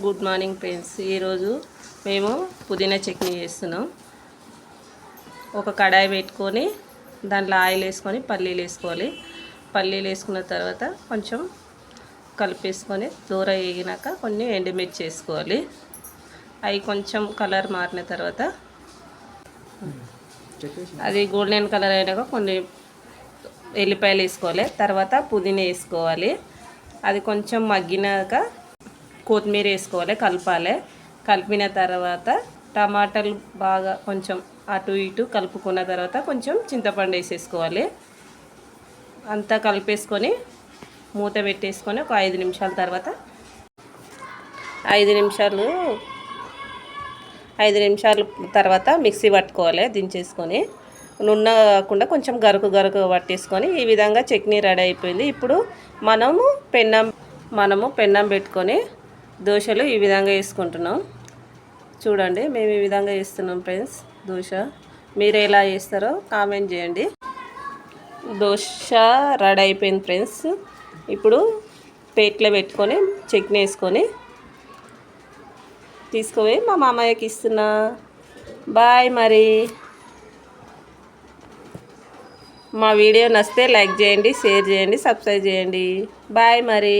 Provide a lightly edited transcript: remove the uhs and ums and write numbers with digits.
Good morning friends. ఈరోజు మేము పుదీనా చట్నీ చేస్తున్నాం. ఒక కడాయి పెట్టుకొని దాంట్లో ఆయిల్ వేసుకొని పల్లీలు వేసుకోవాలి. పల్లీలు వేసుకున్న తర్వాత కొంచెం కలిపేసుకొని దూర వేగినాక కొన్ని ఎండుమిర్చి వేసుకోవాలి. అవి కొంచెం కలర్ మారిన తర్వాత అది గోల్డెన్ కలర్ అయినాక కొన్ని ఎల్లిపాయలు వేసుకోవాలి. తర్వాత పుదీనా వేసుకోవాలి. అది కొంచెం మగ్గినాక కొత్తిమీర వేసుకోవాలి, కలపాలి. కలిపిన తర్వాత టమాటాలు బాగా కొంచెం అటు ఇటు కలుపుకున్న తర్వాత కొంచెం చింతపండు వేసేసుకోవాలి. అంతా కలిపేసుకొని మూత పెట్టేసుకొని ఒక 5 నిమిషాల తర్వాత 5 నిమిషాలు తర్వాత మిక్సీ పట్టుకోవాలి. దించేసుకొని నున్న కాకుండా కొంచెం గరుకు పట్టేసుకొని ఈ విధంగా చట్నీ రెడీ అయిపోయింది. ఇప్పుడు మనము పెన్నం పెట్టుకొని దోశలు ఈ విధంగా వేసుకుంటున్నాం. చూడండి, మేము ఈ విధంగా వేస్తున్నాం ఫ్రెండ్స్ దోశ. మీరు ఎలా చేస్తారో కామెంట్ చేయండి. దోశ రెడీ అయిపోయింది ఫ్రెండ్స్. ఇప్పుడు ప్లేట్లో పెట్టుకొని చట్నీ వేసుకొని తీసుకుపోయి మా మామయ్యకి ఇస్తున్నా. బాయ్. మరి మా వీడియో నచ్చితే లైక్ చేయండి, షేర్ చేయండి, సబ్స్క్రైబ్ చేయండి. బాయ్ మరి.